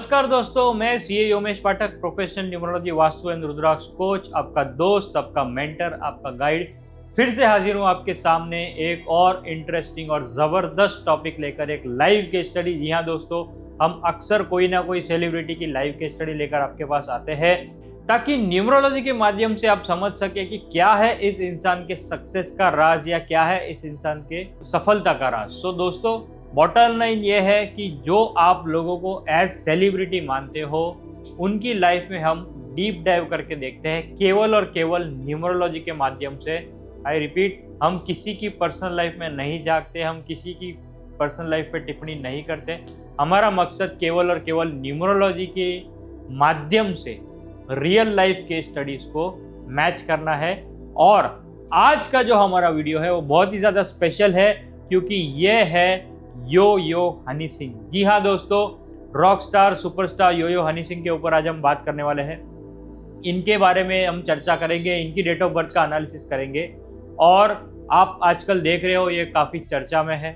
नमस्कार दोस्तों, मैं CA Yomesh Pathak, professional numerology vastu and rudraksha coach, आपका दोस्त, आपका मेंटर, आपका गाइड फिर से हाजिर हूं आपके सामने एक और इंटरेस्टिंग और जबरदस्त टॉपिक लेकर, एक लाइव केस स्टडी। जी हाँ दोस्तों, हम अक्सर कोई ना कोई सेलिब्रिटी की लाइव केस स्टडी लेकर आपके पास आते हैं ताकि न्यूमरोलॉजी के माध्यम से आप समझ सके कि क्या है इस इंसान के सक्सेस का राज या क्या है इस इंसान के सफलता का राज। सो दोस्तों, बॉटम लाइन ये है कि जो आप लोगों को एज सेलिब्रिटी मानते हो उनकी लाइफ में हम डीप डाइव करके देखते हैं केवल और केवल न्यूमरोलॉजी के माध्यम से। आई रिपीट, हम किसी की पर्सनल लाइफ में नहीं झांकते, हम किसी की पर्सनल लाइफ पे टिप्पणी नहीं करते। हमारा मकसद केवल और केवल न्यूमरोलॉजी के माध्यम से रियल लाइफ के स्टडीज को मैच करना है। और आज का जो हमारा वीडियो है वो बहुत ही ज़्यादा स्पेशल है क्योंकि ये है यो हनी सिंह। जी हाँ दोस्तों, रॉक स्टार सुपरस्टार यो हनी सिंह के ऊपर आज हम बात करने वाले हैं। इनके बारे में हम चर्चा करेंगे, इनकी डेट ऑफ बर्थ का एनालिसिस करेंगे। और आप आजकल देख रहे हो ये काफ़ी चर्चा में है,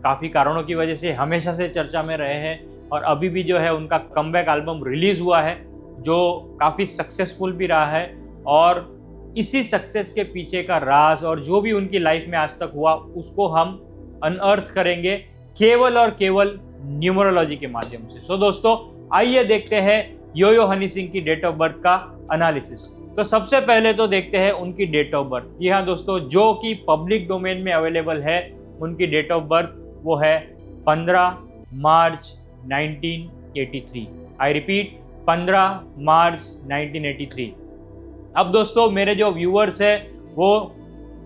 काफ़ी कारणों की वजह से हमेशा से चर्चा में रहे हैं। और अभी भी जो है उनका कमबैक एल्बम रिलीज़ हुआ है जो काफ़ी सक्सेसफुल भी रहा है। और इसी सक्सेस के पीछे का राज और जो भी उनकी लाइफ में आज तक हुआ उसको हम अनअर्थ करेंगे केवल और केवल न्यूमरोलॉजी के माध्यम से। सो दोस्तों, आइए देखते हैं यो हनी सिंह की डेट ऑफ बर्थ का एनालिसिस। तो सबसे पहले तो देखते हैं उनकी डेट ऑफ बर्थ। जी हाँ दोस्तों, जो कि पब्लिक डोमेन में अवेलेबल है, उनकी डेट ऑफ बर्थ वो है 15 मार्च 1983। आई रिपीट, 15 मार्च 1983। अब दोस्तों, मेरे जो व्यूअर्स हैं वो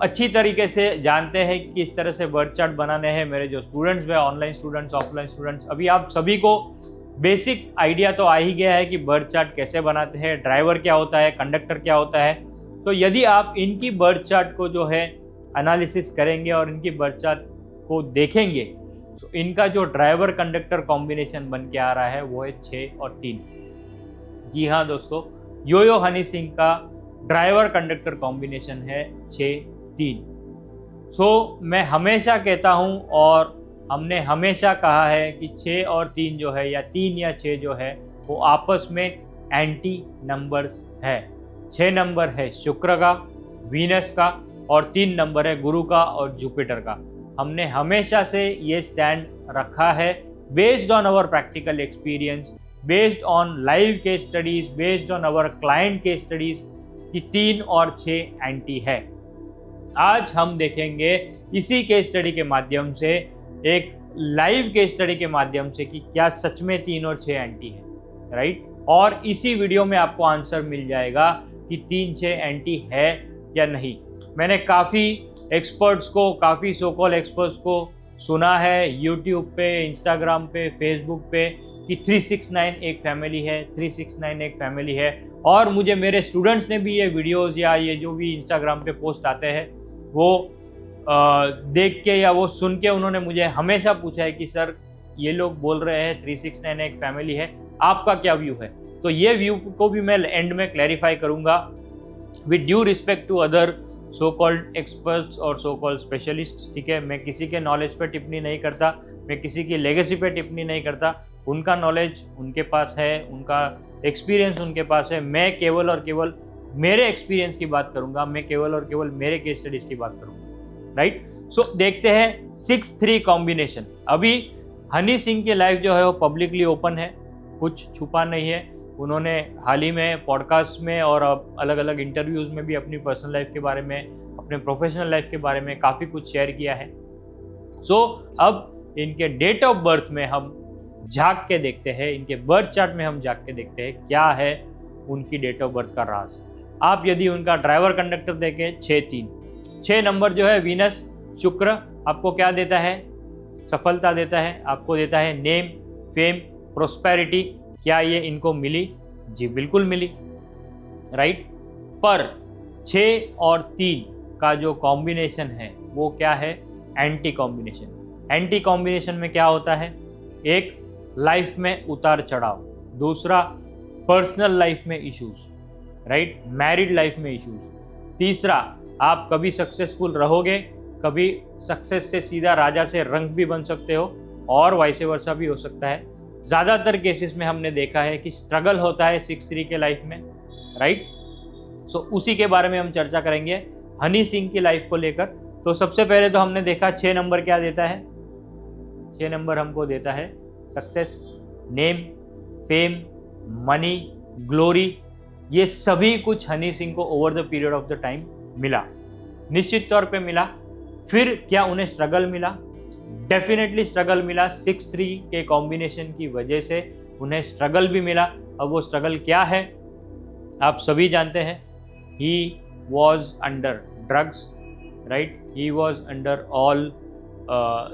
अच्छी तरीके से जानते हैं कि किस तरह से बर्थ चार्ट बनाने हैं। मेरे जो स्टूडेंट्स हैं, ऑनलाइन स्टूडेंट्स, ऑफलाइन स्टूडेंट्स, अभी आप सभी को बेसिक आइडिया तो आ ही गया है कि बर्थ चार्ट कैसे बनाते हैं, ड्राइवर क्या होता है, कंडक्टर क्या होता है। तो यदि आप इनकी बर्थ चार्ट को जो है एनालिसिस करेंगे और इनकी बर्थ चार्ट को देखेंगे तो इनका जो ड्राइवर कंडक्टर कॉम्बिनेशन बन के आ रहा है वो है 6 और 3। जी हाँ दोस्तों, यो हनी सिंह का ड्राइवर कंडक्टर कॉम्बिनेशन है 6-3। मैं हमेशा कहता हूं और हमने हमेशा कहा है कि 6 और 3 जो है, या 3 या 6 जो है, वो आपस में एंटी नंबर्स है। 6 नंबर है शुक्र का, वीनस का, और 3 नंबर है गुरु का और जुपिटर का। हमने हमेशा से ये स्टैंड रखा है based on our practical experience, based on live case studies, based on our client case studies कि 3 और 6 एंटी है। आज हम देखेंगे इसी केस स्टडी के माध्यम से, एक लाइव केस स्टडी के माध्यम से, कि क्या सच में 3 और 6 एंटी है, राइट। और इसी वीडियो में आपको आंसर मिल जाएगा कि 3-6 एंटी है या नहीं। मैंने काफ़ी एक्सपर्ट्स को, काफ़ी सोकॉल एक्सपर्ट्स को सुना है यूट्यूब पे, इंस्टाग्राम पे, फेसबुक पे कि 369 एक फैमिली है, 369 एक फैमिली है। और मुझे मेरे स्टूडेंट्स ने भी ये वीडियोस या ये जो भी इंस्टाग्राम पे पोस्ट आते हैं वो देख के या वो सुन के उन्होंने मुझे हमेशा पूछा है कि सर, ये लोग बोल रहे हैं 369 एक फैमिली है, आपका क्या व्यू है। तो ये व्यू को भी मैं एंड में क्लैरिफाई करूँगा with due respect to other so called experts और सो कॉल्ड स्पेशलिस्ट। ठीक है, मैं किसी के नॉलेज पे टिप्पणी नहीं करता, मैं किसी की लेगेसी पे टिप्पणी नहीं करता। उनका नॉलेज उनके पास है, उनका एक्सपीरियंस उनके पास है। मैं केवल और केवल मेरे एक्सपीरियंस की बात करूंगा, मैं केवल और केवल मेरे केस स्टडीज की बात करूंगा, राइट। सो देखते हैं 6-3 कॉम्बिनेशन। अभी हनी सिंह की लाइफ जो है वो पब्लिकली ओपन है, कुछ छुपा नहीं है। उन्होंने हाल ही में पॉडकास्ट में और अलग अलग इंटरव्यूज़ में भी अपनी पर्सनल लाइफ के बारे में, अपने प्रोफेशनल लाइफ के बारे में काफ़ी कुछ शेयर किया है। अब इनके डेट ऑफ बर्थ में हम झांक के देखते हैं, इनके बर्थ चार्ट में हम झांक के देखते हैं क्या है उनकी डेट ऑफ बर्थ का राज। आप यदि उनका ड्राइवर कंडक्टर देखें 6-3, 6 नंबर जो है वीनस शुक्र, आपको क्या देता है? सफलता देता है, आपको देता है नेम, फेम, प्रोस्पेरिटी। क्या ये इनको मिली? जी बिल्कुल मिली, राइट। पर 6 और 3 का जो कॉम्बिनेशन है वो क्या है? Anti combination. एंटी कॉम्बिनेशन में क्या होता है? एक, लाइफ में उतार चढ़ाव, दूसरा पर्सनल लाइफ में इश्यूज, राइट, मैरिड लाइफ में इश्यूज, तीसरा आप कभी सक्सेसफुल रहोगे, कभी सक्सेस से सीधा राजा से रंक भी बन सकते हो और वाइस वर्सा भी हो सकता है। ज़्यादातर केसेस में हमने देखा है कि स्ट्रगल होता है 6-3 के लाइफ में, राइट। सो उसी के बारे में हम चर्चा करेंगे हनी सिंह की लाइफ को लेकर। तो सबसे पहले तो हमने देखा 6 नंबर क्या देता है। 6 नंबर हमको देता है success, name, fame, money, glory. ये सभी कुछ हनी सिंह को over the period of the time मिला, निश्चित तौर पे मिला। फिर क्या उन्हें स्ट्रगल मिला? डेफिनेटली स्ट्रगल मिला। 6-3 के कॉम्बिनेशन की वजह से उन्हें स्ट्रगल भी मिला। अब वो स्ट्रगल क्या है आप सभी जानते हैं। He was under drugs, right. He was under all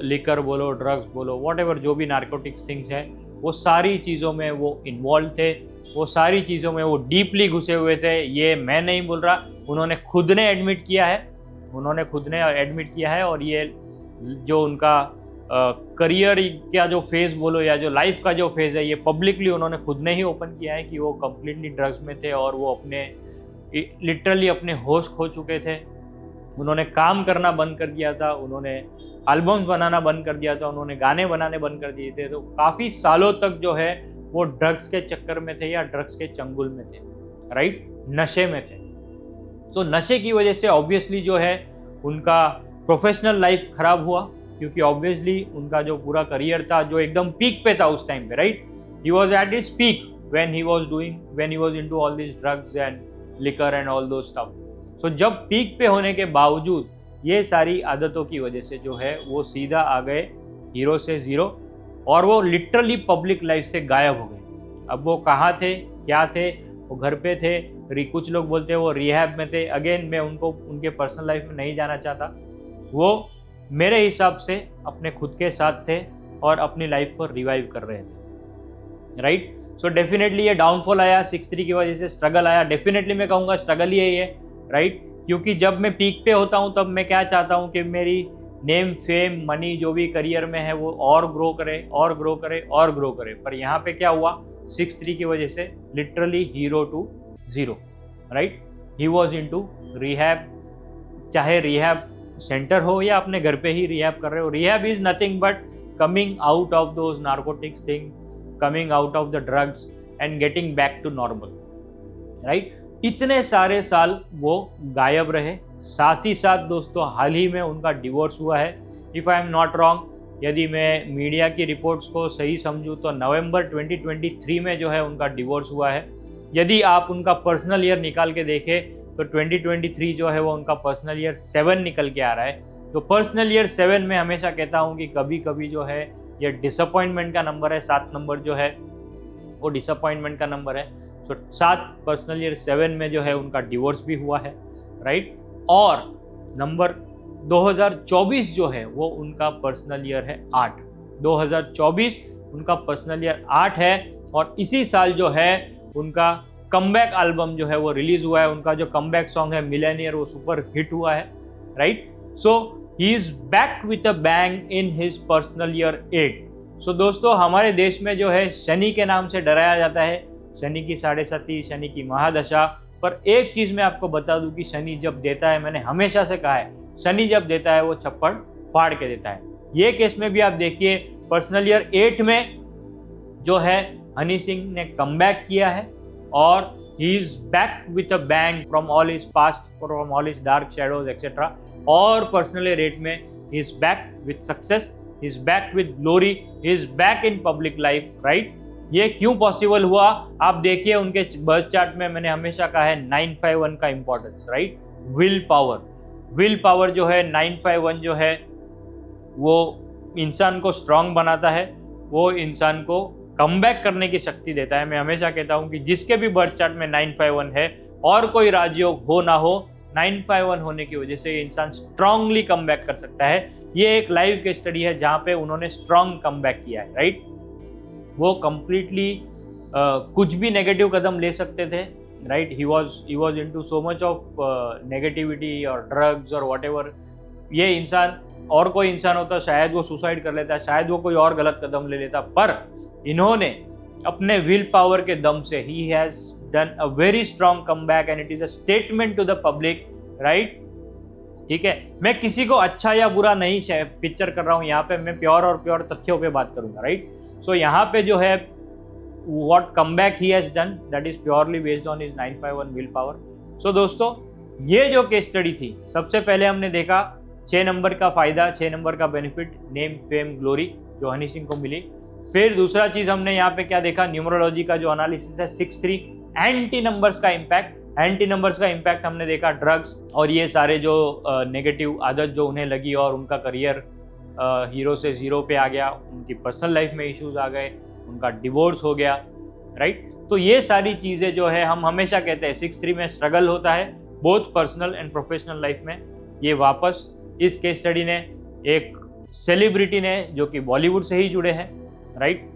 liquor बोलो, ड्रग्स बोलो, वॉट एवर, जो भी नार्कोटिक्स थिंग्स है, वो सारी चीज़ों में वो इन्वॉल्व थे। वो सारी चीज़ों में वो डीपली घुसे हुए थे। ये मैं नहीं बोल रहा, उन्होंने खुद ने एडमिट किया है। और ये जो उनका करियर का जो फेज़ बोलो या जो लाइफ का जो फेज़ है, ये पब्लिकली उन्होंने खुद ने ही ओपन किया है कि वो कम्प्लीटली ड्रग्स में थे और वो अपने लिटरली अपने होश खो चुके थे। उन्होंने काम करना बंद कर दिया था, उन्होंने एल्बम्स बनाना बंद कर दिया था, उन्होंने गाने बनाने बंद कर दिए थे। तो काफ़ी सालों तक जो है वो ड्रग्स के चक्कर में थे या ड्रग्स के चंगुल में थे, राइट, नशे में थे। तो नशे की वजह से ऑब्वियसली जो है उनका प्रोफेशनल लाइफ खराब हुआ, क्योंकि ऑब्वियसली उनका जो पूरा करियर था जो एकदम पीक पे था उस टाइम पे, right. He was at his peak when he was into all this drugs and liquor and all दो स्टफ। सो जब पीक पे होने के बावजूद ये सारी आदतों की वजह से जो है वो सीधा आ गए हीरो से ज़ीरो, और वो लिटरली पब्लिक लाइफ से गायब हो गए। अब वो कहाँ थे, क्या थे? वो घर पे थे, कुछ लोग बोलते हैं वो रिहैब में थे। अगेन मैं उनको उनके पर्सनल लाइफ में नहीं जाना चाहता। वो मेरे हिसाब से अपने खुद के साथ थे और अपनी लाइफ को रिवाइव कर रहे थे, राइट। सो डेफिनेटली ये डाउनफॉल आया 6-3 की वजह से, स्ट्रगल आया। डेफिनेटली मैं कहूँगा स्ट्रगल ही है, राइट। क्योंकि जब मैं पीक पे होता हूँ तब मैं क्या चाहता हूँ कि मेरी नेम, फेम, मनी जो भी करियर में है वो और ग्रो करे और ग्रो करे और ग्रो करे। पर यहाँ पे क्या हुआ, 6-3 की वजह से literally hero to zero, right. He was into rehab, चाहे रिहैब सेंटर हो या अपने घर पे ही रिहैब कर रहे हो। Rehab is nothing but coming out of those narcotics thing, coming out of the drugs and getting back to normal, right. इतने सारे साल वो गायब रहे। साथ ही साथ दोस्तों हाल ही में उनका डिवोर्स हुआ है। If I am not wrong, यदि मैं मीडिया की रिपोर्ट्स को सही समझूं तो नवंबर 2023 में जो है उनका डिवोर्स हुआ है। यदि आप उनका पर्सनल ईयर निकाल के देखें तो 2023 जो है वो उनका पर्सनल ईयर 7 निकल के आ रहा है। तो पर्सनल ईयर 7 में हमेशा कहता हूँ कि कभी कभी जो है ये डिसअपॉइंटमेंट का नंबर है। 7 नंबर जो है वो डिसअपॉइंटमेंट का नंबर है। सो 7 पर्सनल ईयर 7 में जो है उनका डिवोर्स भी हुआ है, राइट। और नंबर 2024 जो है वो उनका पर्सनल ईयर है 8। 2024 उनका पर्सनल ईयर 8 है। और इसी साल जो है उनका कमबैक एल्बम जो है वो रिलीज हुआ है। उनका जो कमबैक सॉन्ग है मिलेनियर, वो सुपर हिट हुआ है, right. So he is back with a bang in his personal year 8। सो दोस्तों हमारे देश में जो है शनि के नाम से डराया जाता है, शनि की 7.5, शनि की महादशा। पर एक चीज मैं आपको बता दूं कि शनि जब देता है, मैंने हमेशा से कहा है, शनि जब देता है वो छप्पड़ फाड़ के देता है। ये केस में भी आप देखिए पर्सनल ईयर 8 में जो है हनी सिंह ने कमबैक किया है और he is back with a bang from all his past, from all his dark shadows etcetera. और पर्सनल ईयर 8 में he is back with success, he is back with glory, he is back in public life, right. ये क्यों possible हुआ आप देखिए। उनके birth chart में मैंने हमेशा कहा है 951 का इंपॉर्टेंस, राइट। विल पावर जो है 951 जो है वो इंसान को स्ट्रांग बनाता है, वो इंसान को कमबैक करने की शक्ति देता है। मैं हमेशा कहता हूं कि जिसके भी बर्थ चार्ट में 951 है और कोई राजयोग हो ना हो, 951 होने की वजह से ये इंसान स्ट्रांगली कमबैक कर सकता है। ये एक लाइव केस स्टडी है जहां पे उन्होंने स्ट्रांग कमबैक किया है, राइट। वो कंप्लीटली कुछ भी नेगेटिव कदम ले सकते थे, right. He was into so much of negativity और ड्रग्स और व्हाटएवर। ये इंसान और कोई इंसान होता शायद वो सुसाइड कर लेता, शायद वो कोई और गलत कदम ले लेता, पर इन्होंने अपने विल पावर के दम से ही has done a very strong comeback and it is a statement to the public, right. ठीक है, मैं किसी को अच्छा या बुरा नहीं पिक्चर कर रहा हूं, यहाँ पे मैं प्योर और प्योर तथ्यों पे बात करूंगा, राइट। सो यहाँ पे जो है what comeback he has done, that is purely based on his 951 will power. So दोस्तों, ये जो केस स्टडी थी, सबसे पहले हमने देखा 6 नंबर का फायदा, 6 नंबर का बेनिफिट, नेम फेम ग्लोरी जो हनी सिंह को मिली। फिर दूसरा चीज हमने यहाँ पे क्या देखा, न्यूमरोलॉजी का जो एनालिसिस है 6-3 एंटी नंबर्स का इम्पैक्ट। एंटी नंबर्स का इम्पैक्ट हमने देखा ड्रग्स और ये सारे जो नेगेटिव आदत जो उन्हें लगी और उनका करियर हीरो से जीरो पे आ गया, उनकी पर्सनल लाइफ में इश्यूज आ गए, उनका डिवोर्स हो गया, राइट। तो ये सारी चीज़ें जो है हम हमेशा कहते हैं 6-3 में स्ट्रगल होता है both personal and professional life में। ये वापस इस केस स्टडी ने एक सेलिब्रिटी ने जो कि बॉलीवुड से ही जुड़े हैं, राइट,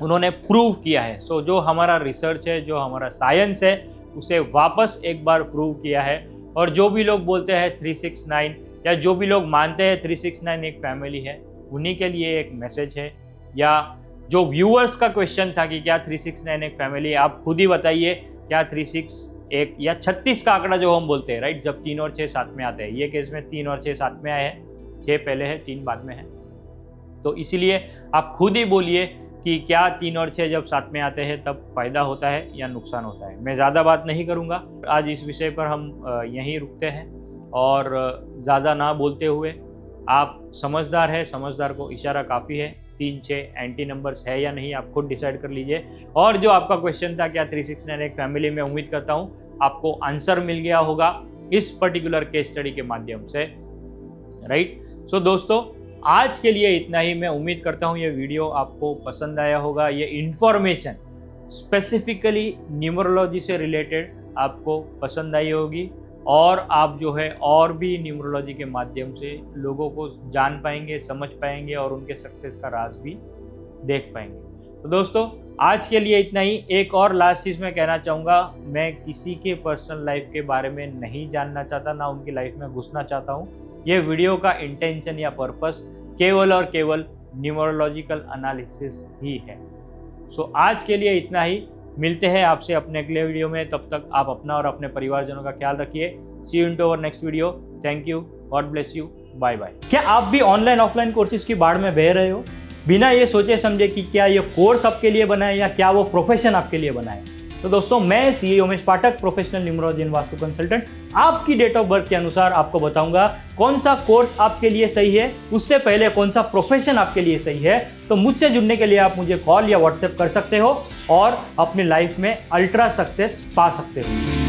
उन्होंने प्रूव किया है। सो जो हमारा रिसर्च है, जो हमारा साइंस है, उसे वापस एक बार प्रूव किया है। और जो भी लोग बोलते हैं 369 या जो भी लोग मानते हैं 369 एक फैमिली है, उन्हीं के लिए एक मैसेज है। या जो व्यूअर्स का क्वेश्चन था कि क्या 369 एक फैमिली है, आप खुद ही बताइए क्या 361 या 36 का आंकड़ा जो हम बोलते हैं, राइट, जब 3 और 6 साथ में आते हैं। ये केस में 3 और 6 साथ में आए हैं, 6 पहले है 3 बाद में है। तो इसीलिए आप खुद ही बोलिए कि क्या 3 और 6 जब साथ में आते हैं तब फ़ायदा होता है या नुकसान होता है। मैं ज़्यादा बात नहीं करूँगा आज इस विषय पर, हम यहीं रुकते हैं और ज़्यादा ना बोलते हुए, आप समझदार है, समझदार को इशारा काफ़ी है। 3-6 एंटी नंबर्स है या नहीं, आप खुद डिसाइड कर लीजिए। और जो आपका क्वेश्चन था क्या 369 एक फैमिली में, उम्मीद करता हूँ आपको आंसर मिल गया होगा इस पर्टिकुलर केस स्टडी के माध्यम से, राइट। सो दोस्तों, आज के लिए इतना ही। मैं उम्मीद करता हूँ ये वीडियो आपको पसंद आया होगा। ये इन्फॉर्मेशन स्पेसिफिकली न्यूमरोलॉजी से रिलेटेड आपको पसंद आई होगी और आप जो है और भी न्यूमरोलॉजी के माध्यम से लोगों को जान पाएंगे, समझ पाएंगे और उनके सक्सेस का राज भी देख पाएंगे। तो दोस्तों, आज के लिए इतना ही। एक और लास्ट चीज़ मैं कहना चाहूँगा, मैं किसी के पर्सनल लाइफ के बारे में नहीं जानना चाहता, ना उनकी लाइफ में घुसना चाहता हूँ। ये वीडियो का इंटेंशन या पर्पस केवल और केवल न्यूमरोलॉजिकल एनालिसिस ही है। सो आज के लिए इतना ही। मिलते हैं आपसे अपने अगले वीडियो में। तब तक आप अपना और अपने परिवारजनों का ख्याल रखिए। See you into our next video. Thank you, God bless you, bye bye. क्या आप भी ऑनलाइन ऑफलाइन कोर्सेज की बाढ़ में बह रहे हो, बिना ये सोचे समझे कि क्या ये कोर्स आपके लिए बना है या क्या वो प्रोफेशन आपके लिए बना है? तो दोस्तों, मैं CA Umesh Pathak, professional numerology and vastu consultant, आपकी डेट ऑफ बर्थ के अनुसार आपको बताऊंगा कौन सा कोर्स आपके लिए सही है, उससे पहले कौन सा प्रोफेशन आपके लिए सही है। तो मुझसे जुड़ने के लिए आप मुझे कॉल या व्हाट्सएप कर सकते हो और अपनी लाइफ में अल्ट्रा सक्सेस पा सकते हो।